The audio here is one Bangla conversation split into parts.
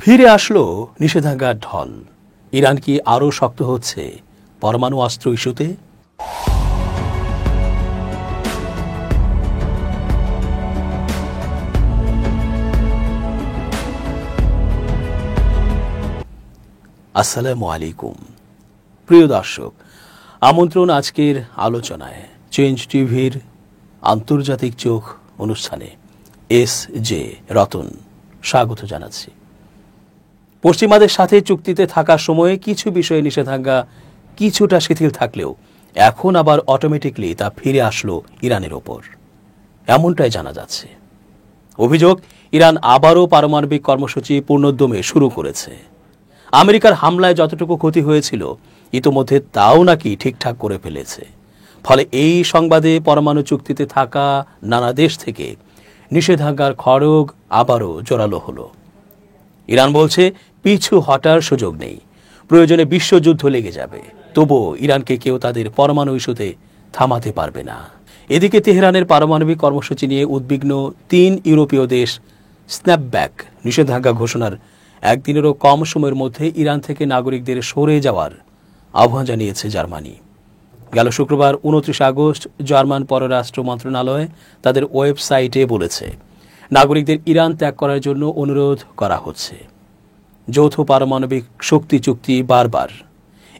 ফিরে আসলো নিষেধাজ্ঞার ঢল। ইরান কি আরও শক্ত হচ্ছে পরমাণু অস্ত্র ইস্যুতে? আসসালামু আলাইকুম প্রিয় দর্শক, আমন্ত্রণ আজকের আলোচনায় চেঞ্জ টিভির আন্তর্জাতিক চোখ অনুষ্ঠানে এস জে রতন স্বাগত জানাচ্ছি। পশ্চিমাদের সাথে চুক্তিতে থাকার সময়ে কিছু বিষয়ে নিষেধাজ্ঞা কিছুটা শিথিল থাকলেও এখন আবার অটোমেটিকলি তা ফিরে আসলো ইরানের ওপর, এমনটাই জানা যাচ্ছে। অভিযোগ, ইরান আবারও পারমাণবিক কর্মসূচি পূর্ণোদ্যমে শুরু করেছে। আমেরিকার হামলায় যতটুকু ক্ষতি হয়েছিল ইতোমধ্যে তাও নাকি ঠিকঠাক করে ফেলেছে। ফলে এই সংবাদে পরমাণু চুক্তিতে থাকা নানা দেশ থেকে নিষেধাজ্ঞার খড়গ আবারও জোরালো হলো। ইরান বলছে পিছু হটার সুযোগ নেই, প্রয়োজনে বিশ্বযুদ্ধ লেগে যাবে, তবুও ইরানকে কেউ তাদের পরমাণু ইস্যুতে থামাতে পারবে না। এদিকে তেহরানের পারমাণবিক কর্মসূচি নিয়ে উদ্বিগ্ন 3 ইউরোপীয় দেশ স্ন্যাপব্যাক নিষেধাজ্ঞা ঘোষণার একদিনেরও কম সময়ের মধ্যে ইরান থেকে নাগরিকদের সরে যাওয়ার আহ্বান জানিয়েছে জার্মানি। গেল শুক্রবার 29 আগস্ট জার্মান পররাষ্ট্র মন্ত্রণালয় তাদের ওয়েবসাইটে বলেছে, নাগরিকদের ইরান ত্যাগ করার জন্য অনুরোধ করা হচ্ছে। যৌথ পারমাণবিক শক্তি চুক্তি বারবার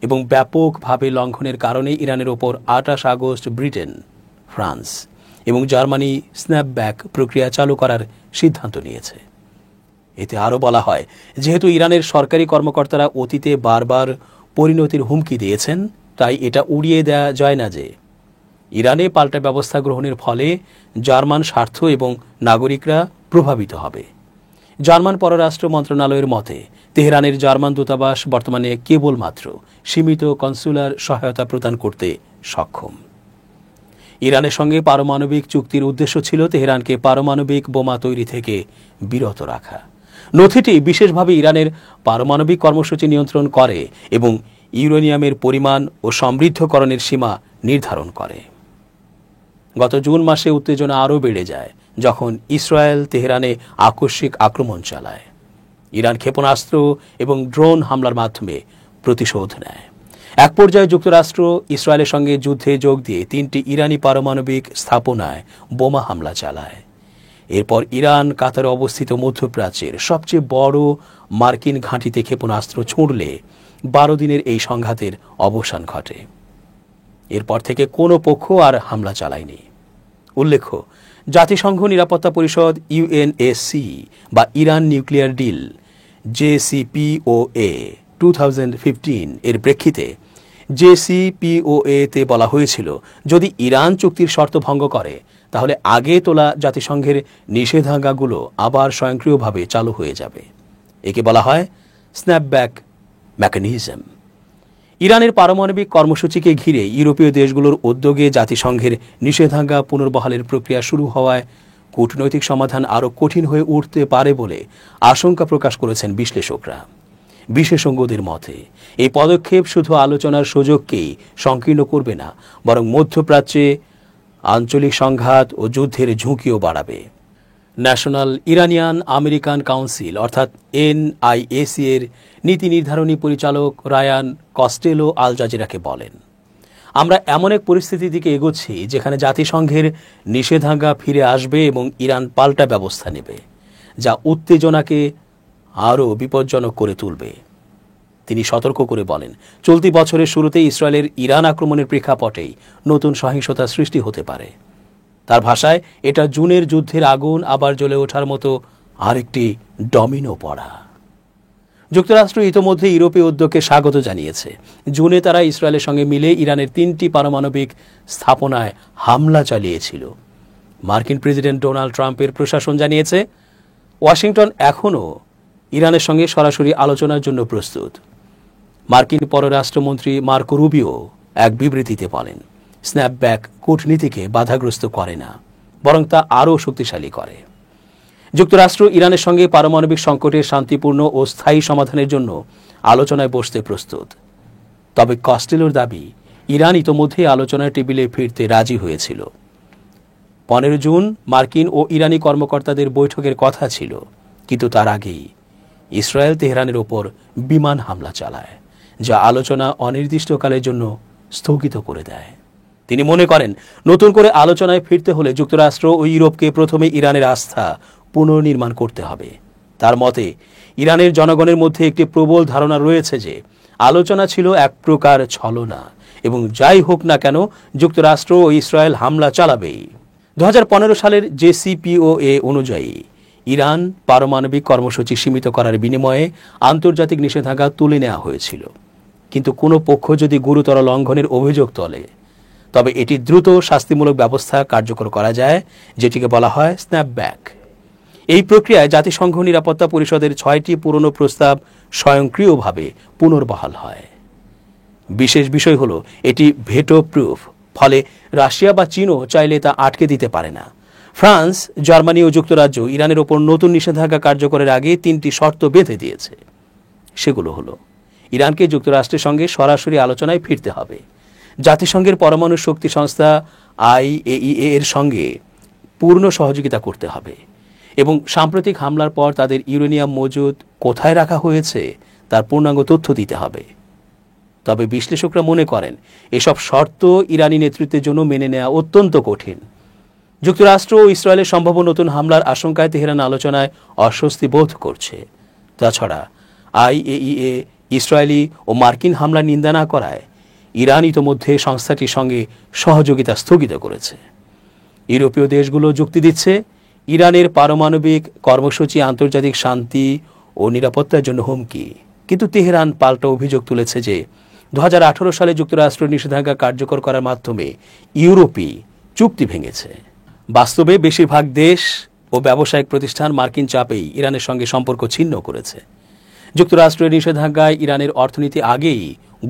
এবং ব্যাপকভাবে লঙ্ঘনের কারণে ইরানের ওপর 28 আগস্ট ব্রিটেন, ফ্রান্স এবং জার্মানি স্ন্যাপব্যাক প্রক্রিয়া চালু করার সিদ্ধান্ত নিয়েছে। এতে আরও বলা হয়, যেহেতু ইরানের সরকারি কর্মকর্তারা অতীতে বারবার পরিণতির হুমকি দিয়েছেন, তাই এটা উড়িয়ে দেওয়া যায় না যে ইরানে পাল্টা ব্যবস্থা গ্রহণের ফলে জার্মান স্বার্থ এবং নাগরিকরা প্রভাবিত হবে। জার্মান পররাষ্ট্র মন্ত্রণালয়ের মতে, তেহরানের জার্মান দূতাবাস বর্তমানে কেবলমাত্র সীমিত কনসুলার সহায়তা প্রদান করতে সক্ষম। ইরানের সঙ্গে পারমাণবিক চুক্তির উদ্দেশ্য ছিল তেহরানকে পারমাণবিক বোমা তৈরি থেকে বিরত রাখা। নথিটি বিশেষভাবে ইরানের পারমাণবিক কর্মসূচি নিয়ন্ত্রণ করে এবং ইউরেনিয়ামের পরিমাণ ও সমৃদ্ধকরণের সীমা নির্ধারণ করে। গত জুন মাসে উত্তেজনা আরও বেড়ে যায় যখন ইসরায়েল তেহরানে আকস্মিক আক্রমণ চালায়। ইরান ক্ষেপণাস্ত্র এবং ড্রোন হামলার মাধ্যমে প্রতিশোধ নেয়। এক পর্যায়ে যুক্তরাষ্ট্র ইসরায়েলের সঙ্গে যুদ্ধে যোগ দিয়ে 3টি ইরানি পারমাণবিক স্থাপনায় বোমা হামলা চালায়। এরপর ইরান কাতারে অবস্থিত মধ্যপ্রাচ্যের সবচেয়ে বড় মার্কিন ঘাঁটিতে ক্ষেপণাস্ত্র ছুঁড়লে 12 দিনের এই সংঘাতের অবসান ঘটে। এরপর থেকে কোনো পক্ষ আর হামলা চালায়নি। উল্লেখ্য, জাতিসংঘ নিরাপত্তা পরিষদ ইউএনএসসি বা ইরান নিউক্লিয়ার ডিল JCPOA 2015 এর প্রেক্ষিতে JCPOA-তে বলা হয়েছিল, যদি ইরান চুক্তির শর্ত ভঙ্গ করে তাহলে আগে তোলা জাতিসংঘের নিষেধাজ্ঞাগুলো আবার স্বয়ংক্রিয়ভাবে চালু হয়ে যাবে। একে বলা হয় স্ন্যাপব্যাক মেকানিজম। ইরানের পারমাণবিক কর্মসূচিকে ঘিরে ইউরোপীয় দেশগুলোর উদ্যোগে জাতিসংঘের নিষেধাজ্ঞা পুনর্বহালের প্রক্রিয়া শুরু হওয়ায় কূটনৈতিক সমাধান আরও কঠিন হয়ে উঠতে পারে বলে আশঙ্কা প্রকাশ করেছেন বিশ্লেষকরা। বিশেষজ্ঞদের মতে এই পদক্ষেপ শুধু আলোচনার সুযোগকেই সংকীর্ণ করবে না, বরং মধ্যপ্রাচ্যে আঞ্চলিক সংঘাত ও যুদ্ধের ঝুঁকিও বাড়াবে। ন্যাশনাল ইরানিয়ান আমেরিকান কাউন্সিল অর্থাৎ NIAC এর নীতি নির্ধারণী পরিচালক রায়ান কস্টেলো আল জাজিরাকে বলেন, আমরা এমন এক পরিস্থিতির দিকে এগোচ্ছি যেখানে জাতিসংঘের নিষেধাজ্ঞা ফিরে আসবে এবং ইরান পাল্টা ব্যবস্থা নেবে, যা উত্তেজনাকে আরও বিপজ্জনক করে তুলবে। তিনি সতর্ক করে বলেন, চলতি বছরের শুরুতেই ইসরায়েলের ইরান আক্রমণের প্রেক্ষাপটেই নতুন সহিংসতা সৃষ্টি হতে পারে। তার ভাষায়, এটা জুনের যুদ্ধের আগুন আবার জ্বলে ওঠার মতো আরেকটি ডমিনো পড়া। যুক্তরাষ্ট্র ইতোমধ্যে ইউরোপীয় উদ্যোগকে স্বাগত জানিয়েছে। জুনে তারা ইসরায়েলের সঙ্গে মিলে ইরানের 3টি পারমাণবিক স্থাপনায় হামলা চালিয়েছিল। মার্কিন প্রেসিডেন্ট ডোনাল্ড ট্রাম্পের প্রশাসন জানিয়েছে, ওয়াশিংটন এখনও ইরানের সঙ্গে সরাসরি আলোচনার জন্য প্রস্তুত। মার্কিন পররাষ্ট্রমন্ত্রী মার্কো রুবিও এক বিবৃতিতে বলেন, স্ন্যাপব্যাক কূটনীতিকে বাধাগ্রস্ত করে না, বরং তা আরও শক্তিশালী করে। যুক্তরাষ্ট্র ইরানের সঙ্গে পারমাণবিক সংকটের শান্তিপূর্ণ ও স্থায়ী সমাধানের জন্য আলোচনায় বসতে প্রস্তুত। তবে কস্টেলোর দাবি, ইরান ইতোমধ্যেই আলোচনার টেবিলে ফিরতে রাজি হয়েছিল। 15 জুন মার্কিন ও ইরানি কর্মকর্তাদের বৈঠকের কথা ছিল, কিন্তু তার আগেই ইসরায়েল তেহরানের ওপর বিমান হামলা চালায়, যা আলোচনা অনির্দিষ্টকালের জন্য স্থগিত করে দেয়। তিনি মনে করেন, নতুন করে আলোচনায় ফিরতে হলে যুক্তরাষ্ট্র ও ইউরোপকে প্রথমে ইরানের আস্থা পুনর্নির্মাণ করতে হবে। তার মতে, ইরানের জনগণের মধ্যে একটি প্রবল ধারণা রয়েছে যে আলোচনা ছিল এক প্রকার ছলনা এবং যাই হোক না কেন যুক্তরাষ্ট্র ও ইসরায়েল হামলা চালাবেই। 2015 সালের জেসিপিওএ অনুযায়ী ইরান পারমাণবিক কর্মসূচি সীমিত করার বিনিময়ে আন্তর্জাতিক নিষেধাজ্ঞা তুলে নেওয়া হয়েছিল, কিন্তু কোনো পক্ষ যদি গুরুতর লঙ্ঘনের অভিযোগ তোলে তবে এটি দ্রুত শাস্তিমূলক ব্যবস্থা কার্যকর করা যায়, যেটিকে বলা হয় স্ন্যাপব্যাক। এই প্রক্রিয়ায় জাতিসংঘ নিরাপত্তা পরিষদের 6টি পুরনো প্রস্তাব স্বয়ংক্রিয়ভাবে পুনর্বহাল হয়। বিশেষ বিষয় হল এটি ভেটো প্রুফ, ফলে রাশিয়া বা চীনও চাইলে তা আটকে দিতে পারে না। ফ্রান্স, জার্মানি ও যুক্তরাজ্য ইরানের ওপর নতুন নিষেধাজ্ঞা কার্যকরের আগে 3টি শর্ত বেঁধে দিয়েছে। সেগুলো হলো, ইরানকে যুক্তরাষ্ট্রের সঙ্গে সরাসরি আলোচনায় ফিরতে হবে, জাতিসংঘের পরমাণু শক্তি সংস্থা IAEA এর সঙ্গে পূর্ণ সহযোগিতা করতে হবে এবং সাম্প্রতিক হামলার পর তাদের ইউরেনিয়াম মজুদ কোথায় রাখা হয়েছে তার পূর্ণাঙ্গ তথ্য দিতে হবে। তবে বিশ্লেষকরা মনে করেন এসব শর্ত ইরানি নেতৃত্বের জন্য মেনে নেওয়া অত্যন্ত কঠিন। যুক্তরাষ্ট্র ও ইসরায়েলের সম্ভাব্য নতুন হামলার আশঙ্কায় তেহরান আলোচনায় অস্বস্তি বোধ করছে। তাছাড়া IAEA ইসরায়েলি ও মার্কিন হামলার নিন্দা না করায় ইরান ইতোমধ্যে সংস্থাটির সঙ্গে সহযোগিতা স্থগিত করেছে। ইউরোপীয় দেশগুলো যুক্তি দিচ্ছে, ইরানের পারমাণবিক কর্মসূচি আন্তর্জাতিক শান্তি ও নিরাপত্তার জন্য হুমকি, কিন্তু তেহরান পাল্টা অভিযোগ তুলেছে যে 2018 সালে যুক্তরাষ্ট্র নিষেধাজ্ঞা কার্যকর করার মাধ্যমে ইউরোপই চুক্তি ভেঙেছে। বাস্তবে বেশিরভাগ দেশ ও ব্যবসায়িক প্রতিষ্ঠান মার্কিন চাপেই ইরানের সঙ্গে সম্পর্ক ছিন্ন করেছে। যুক্তরাষ্ট্রের নিষেধাজ্ঞায় ইরানের অর্থনীতি আগেই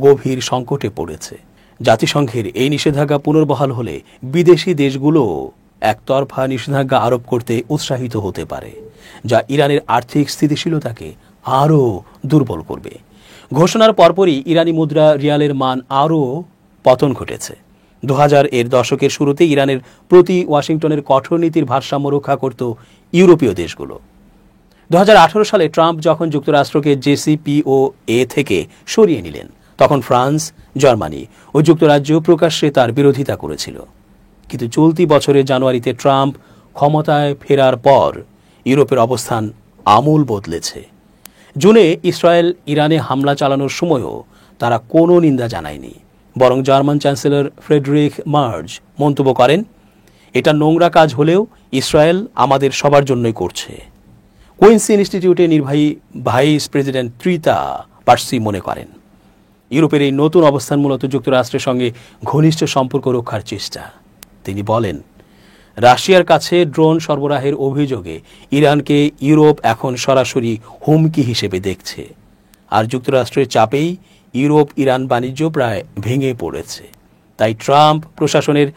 গভীর সংকটে পড়েছে। জাতিসংঘের এই নিষেধাজ্ঞা পুনর্বহাল হলে বিদেশি দেশগুলো একতরফা নিষেধাজ্ঞা আরোপ করতে উৎসাহিত হতে পারে, যা ইরানের আর্থিক স্থিতিশীলতাকে আরও দুর্বল করবে। ঘোষণার পরপরই ইরানি মুদ্রা রিয়ালের মান আরও পতন ঘটেছে। 2000 এর দশকের শুরুতে ইরানের প্রতি ওয়াশিংটনের কঠোর নীতির ভারসাম্য রক্ষা করত ইউরোপীয় দেশগুলো। 2018 সালে ট্রাম্প যখন যুক্তরাষ্ট্রকে জেসিপিওএ থেকে সরিয়ে নিলেন, তখন ফ্রান্স, জার্মানি ও যুক্তরাজ্য প্রকাশ্যে তার বিরোধিতা করেছিল। কিন্তু চলতি বছরের জানুয়ারিতে ট্রাম্প ক্ষমতায় ফেরার পর ইউরোপের অবস্থান আমূল বদলেছে। জুনে ইসরায়েল ইরানে হামলা চালানোর সময়ও তারা কোনো নিন্দা জানায়নি, বরং জার্মান চ্যান্সেলর ফ্রেডরিখ মার্জ মন্তব্য করেন, এটা নোংরা কাজ হলেও ইসরায়েল আমাদের সবার জন্যই করছে। কুইন্স ইনস্টিটিউটের নির্বাহী ভাইস প্রেসিডেন্ট ত্রিতা পার্সি মনে করেন, ইউরোপের এই নতুন অবস্থান মূলত যুক্তরাষ্ট্রের সঙ্গে ঘনিষ্ঠ সম্পর্ক রক্ষার চেষ্টা। তিনি বলেন, রাশিয়ার কাছে ড্রোন সরবরাহের অভিযোগে ইরানকে ইউরোপ এখন সরাসরি হুমকি হিসেবে দেখছে, আর যুক্তরাষ্ট্রের চাপেই ইউরোপ ইরান বাণিজ্য প্রায় ভেঙে পড়েছে। তাই ট্রাম্প প্রশাসনের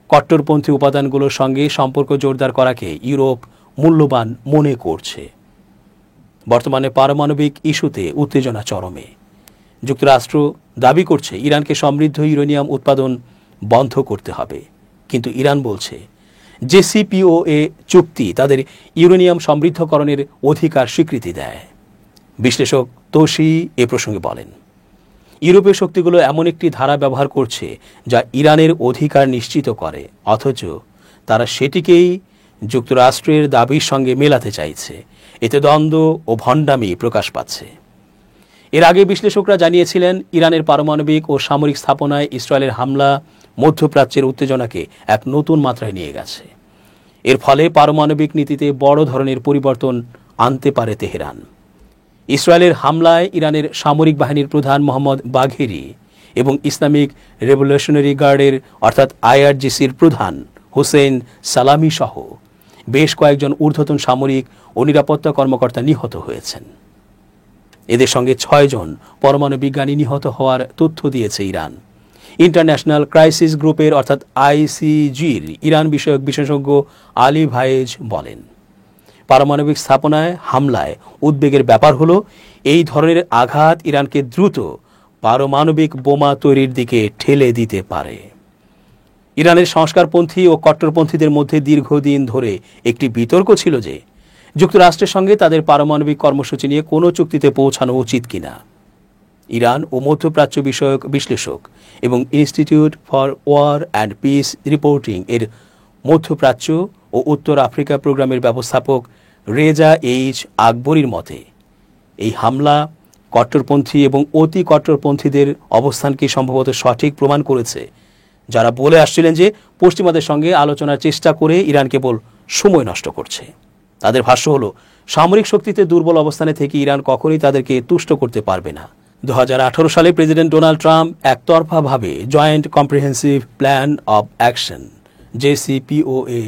কট্টরপন্থী উপাদানগুলোর সঙ্গে সম্পর্ক জোরদার করাকে ইউরোপ মূল্যবান মনে করছে। বর্তমানে পারমাণবিক ইস্যুতে উত্তেজনা চরমে। যুক্তরাষ্ট্র দাবি করছে ইরানকে সমৃদ্ধ ইউরেনিয়াম উৎপাদন বন্ধ করতে হবে, কিন্তু ইরান বলছে জেসিপিওএ চুক্তি তাদের ইউরেনিয়াম সমৃদ্ধকরণের অধিকার স্বীকৃতি দেয়। বিশ্লেষক তোশি এ প্রসঙ্গে বলেন, ইউরোপীয় শক্তিগুলো এমন একটি ধারা ব্যবহার করছে যা ইরানের অধিকার নিশ্চিত করে, অথচ তারা সেটিকেই যুক্তরাষ্ট্রের দাবির সঙ্গে মেলাতে চাইছে। এতে দ্বন্দ্ব ও ভণ্ডামি প্রকাশ পাচ্ছে। এর আগে বিশ্লেষকরা জানিয়েছিলেন, ইরানের পারমাণবিক ও সামরিক স্থাপনায় ইসরায়েলের হামলা মধ্যপ্রাচ্যের উত্তেজনাকে এক নতুন মাত্রায় নিয়ে গেছে। এর ফলে পারমাণবিক নীতিতে বড় ধরনের পরিবর্তন আনতে পারে তেহরান। ইসরায়েলের হামলায় ইরানের সামরিক বাহিনীর প্রধান মোহাম্মদ বাঘেরি এবং ইসলামিক রেভলিউশনারি গার্ডের অর্থাৎ IRGCর প্রধান হোসেন সালামি সহ বেশ কয়েকজন ঊর্ধ্বতন সামরিক ও নিরাপত্তা কর্মকর্তা নিহত হয়েছেন। এদের সঙ্গে 6 জন পরমাণু বিজ্ঞানী নিহত হওয়ার তথ্য দিয়েছে ইরান। ইন্টারন্যাশনাল ক্রাইসিস গ্রুপের অর্থাৎ ICGর ইরান বিষয়ক বিশেষজ্ঞ আলী ভাইজ বলেন, পারমাণবিক স্থাপনায় হামলায় উদ্বেগের ব্যাপার হলো এই ধরনের আঘাত ইরানকে দ্রুত পারমাণবিক বোমা তৈরির দিকে ঠেলে দিতে পারে। ইরানের সংস্কারপন্থী ও কট্টরপন্থীদের মধ্যে দীর্ঘদিন ধরে একটি বিতর্ক ছিল যে যুক্তরাষ্ট্রের সঙ্গে তাদের পারমাণবিক কর্মসূচি নিয়ে কোনো চুক্তিতে পৌঁছানো উচিত কিনা। ইরান ও মধ্যপ্রাচ্য বিষয়ক বিশ্লেষক এবং Institute for War and Peace Reporting এর মধ্যপ্রাচ্য ও উত্তর আফ্রিকা প্রোগ্রামের ব্যবস্থাপক রেজা এইচ আকবরীর মতে এই হামলা কট্টরপন্থী এবং অতি কট্টরপন্থীদের অবস্থানকে সম্ভবত সঠিক প্রমাণ করেছে, যারা বলে আসছিলেন যে পশ্চিমাদের সঙ্গে আলোচনার চেষ্টা করে ইরান কেবল সময় নষ্ট করছে। তাদের ভাষ্য হল, সামরিক শক্তিতে দুর্বল অবস্থানে থেকে ইরান কখনোই তাদেরকে তুষ্ট করতে পারবে না। 2018 সালে প্রেসিডেন্ট ডোনাল্ড ট্রাম্প একতরফাভাবে joint comprehensive plan of action JCPOA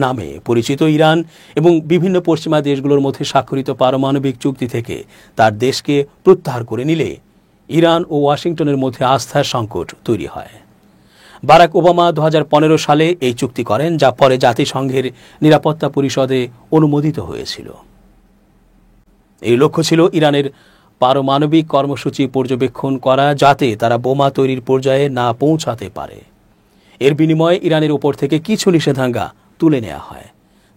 নামে পরিচিত ইরান এবং বিভিন্ন পশ্চিমা দেশগুলোর মধ্যে স্বাক্ষরিত পারমাণবিক চুক্তি থেকে তার দেশকে প্রত্যাহার করে নিলে ইরান ও ওয়াশিংটনের মধ্যে আস্থার সংকট তৈরি হয়। বারাক ওবামা 2015 সালে এই চুক্তি করেন, যা পরে জাতিসংঘের নিরাপত্তা পরিষদে অনুমোদিত হয়েছিল। এই লক্ষ্য ছিল ইরানের পারমাণবিক কর্মসূচি পর্যবেক্ষণ করা, যাতে তারা বোমা তৈরির পর্যায়ে না পৌঁছাতে পারে। এর বিনিময়ে ইরানের উপর থেকে কিছু নিষেধাজ্ঞা তুলে নেওয়া হয়।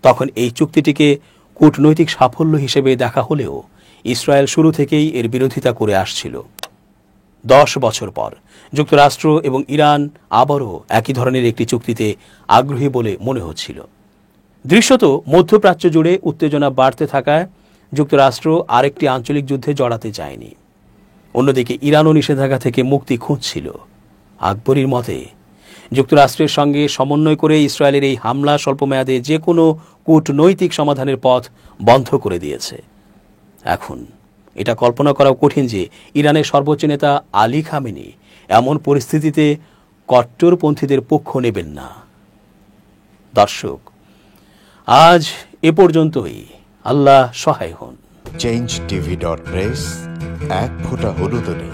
তখন এই চুক্তিটিকে কূটনৈতিক সাফল্য হিসেবে দেখা হলেও ইসরায়েল শুরু থেকেই এর বিরোধিতা করে আসছিল। 10 বছর পর যুক্তরাষ্ট্র এবং ইরান আবারও একই ধরনের একটি চুক্তিতে আগ্রহী বলে মনে হচ্ছিল। দৃশ্যত মধ্যপ্রাচ্য জুড়ে উত্তেজনা বাড়তে থাকায় যুক্তরাষ্ট্র আরেকটি আঞ্চলিক যুদ্ধে জড়াতে চায়নি। অন্যদিকে ইরানও নিষেধাজ্ঞা থেকে মুক্তি খুঁজছিল। আকবরীর মতে যুক্তরাষ্ট্রের সঙ্গে সমন্বয় করে ইসরায়েলের এই হামলা স্বল্পমেয়াদে যে কোনো কূটনৈতিক সমাধানের পথ বন্ধ করে দিয়েছে। এখন এটা কল্পনা করাও কঠিন যে ইরানের সর্বোচ্চ নেতা আলী খামেনি এমন পরিস্থিতিতে কট্টরপন্থীদের পক্ষ নেবেন না। দর্শক, আজ এ পর্যন্তই। আল্লাহ সহায় হন। changeTV.press, এক ফোঁটা হলুদ নেই।